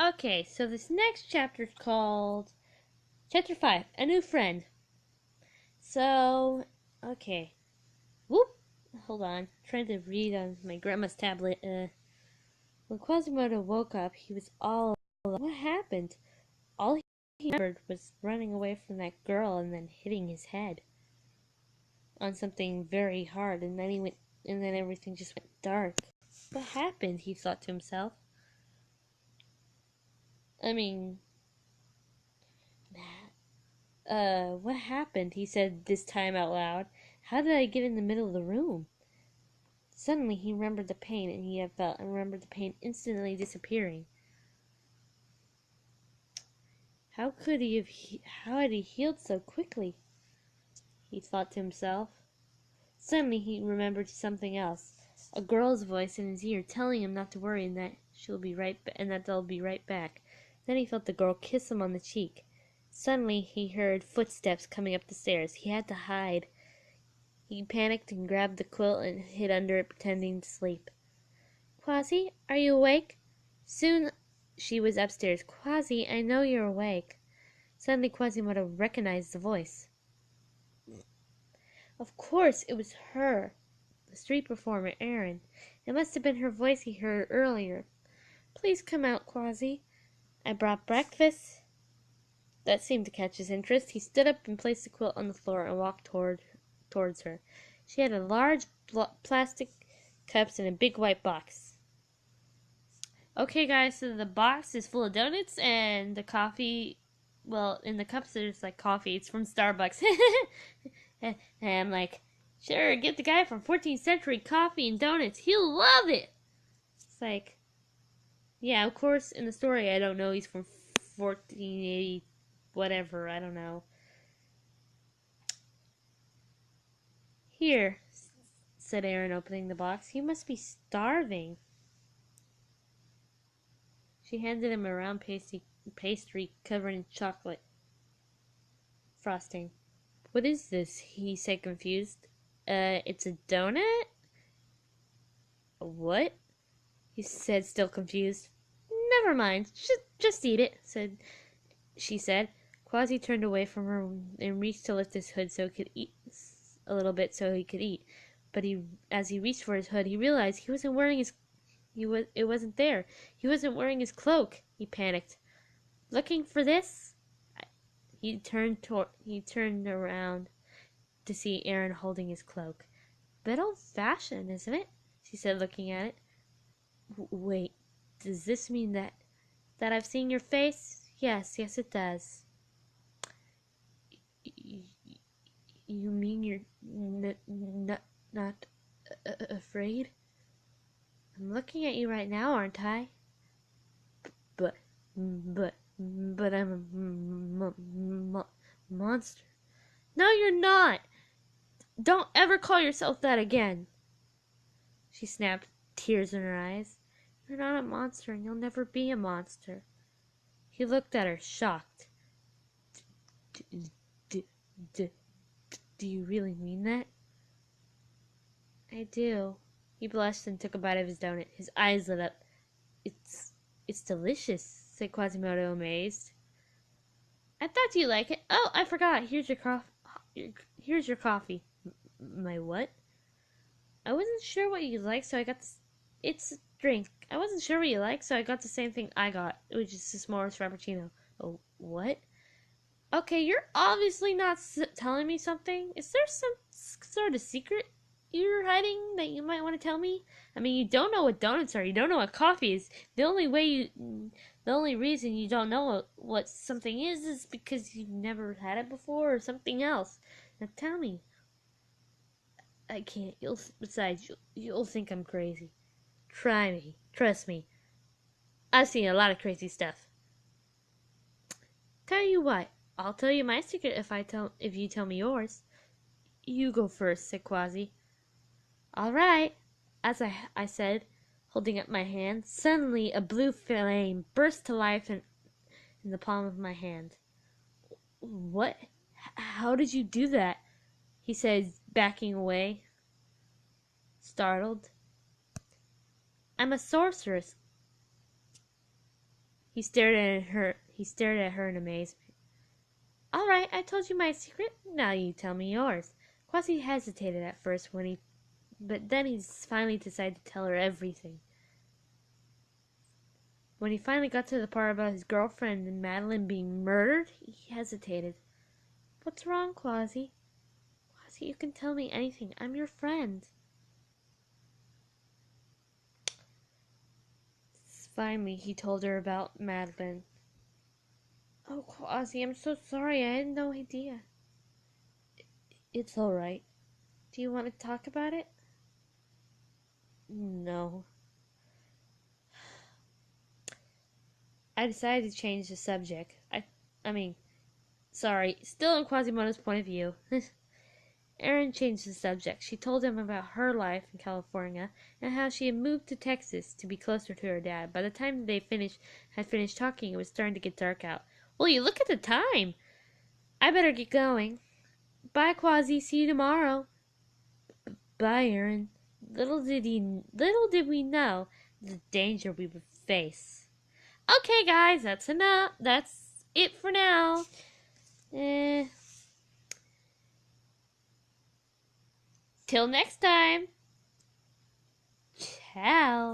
Okay, so this next chapter is called Chapter 5, A New Friend. So, okay. Whoop! Hold on. I'm trying to read on my grandma's tablet. When Quasimodo woke up, he was all alone. What happened? All he remembered was running away from that girl and then hitting his head on something very hard, and then everything just went dark. What happened? He thought to himself. I mean, what happened? He said this time out loud. How did I get in the middle of the room? Suddenly he remembered the pain he had felt and remembered the pain instantly disappearing. How had he healed so quickly? He thought to himself. Suddenly he remembered something else. A girl's voice in his ear telling him not to worry and that they'll be right back. Then he felt the girl kiss him on the cheek. Suddenly he heard footsteps coming up the stairs. He had to hide. He panicked and grabbed the quilt and hid under it, pretending to sleep. Quasi, are you awake? Soon she was upstairs. Quasi, I know you're awake. Suddenly Quasimodo recognized the voice. Of course, it was her, the street performer, Erin. It must have been her voice he heard earlier. Please come out, Quasi. I brought breakfast. That seemed to catch his interest. He stood up and placed the quilt on the floor and walked towards her. She had a large plastic cups and a big white box. Okay, guys, so the box is full of donuts and the coffee. Well, in the cups there's like coffee. It's from Starbucks. And I'm like, sure, get the guy from 14th century coffee and donuts. He'll love it. It's like, yeah, of course, in the story, I don't know. He's from 1480, whatever. I don't know. Here, said Erin, opening the box. You must be starving. She handed him a round pastry covered in chocolate frosting. What is this? He said, confused. It's a donut? What? He said, still confused. Never mind. Just eat it, she said. Quasi turned away from her and reached to lift his hood so he could eat a little bit so he could eat. But as he reached for his hood, he realized he wasn't wearing it wasn't there. He wasn't wearing his cloak. He panicked. Looking for this? He turned around to see Erin holding his cloak. Bit old-fashioned, isn't it? She said, looking at it. Wait, does this mean that I've seen your face? Yes, it does. You mean you're not afraid? I'm looking at you right now, aren't I? But I'm a monster. No, you're not. Don't ever call yourself that again. She snapped, tears in her eyes. You're not a monster, and you'll never be a monster. He looked at her, shocked. Do you really mean that? I do. He blushed and took a bite of his donut. His eyes lit up. It's delicious, said Quasimodo, amazed. I thought you'd like it. Oh, I forgot. Here's your coffee. My what? I wasn't sure what you like, so I got this. It's a drink. I wasn't sure what you like, so I got the same thing I got, which is a s'mores frappuccino. Oh, what? Okay, you're obviously not telling me something. Is there some sort of secret you're hiding that you might want to tell me? I mean, you don't know what donuts are. You don't know what coffee is. The only reason you don't know what something is because you've never had it before or something else. Now tell me. I can't. Besides, you'll think I'm crazy. Try me. Trust me. I've seen a lot of crazy stuff. Tell you what. I'll tell you my secret if you tell me yours. You go first, said Quasi. All right, as I said, holding up my hand. Suddenly, a blue flame burst to life in the palm of my hand. What? How did you do that? He said, backing away, startled. I'm a sorceress. He stared at her in amazement. All right, I told you my secret. Now you tell me yours. Quasi hesitated at first but then he finally decided to tell her everything. When he finally got to the part about his girlfriend and Madeline being murdered, he hesitated. What's wrong, Quasi? Quasi, you can tell me anything. I'm your friend. Finally, he told her about Madeline. Oh, Quasi, I'm so sorry. I had no idea. It's all right. Do you want to talk about it? No. I decided to change the subject. I mean, sorry. Still in Quasimodo's point of view. Erin changed the subject. She told him about her life in California and how she had moved to Texas to be closer to her dad. By the time they had finished talking, it was starting to get dark out. Well, you look at the time. I better get going. Bye, Quasi. See you tomorrow. Bye, Erin. Little did we know the danger we would face. Okay, guys, that's enough. That's it for now. Till next time. Ciao.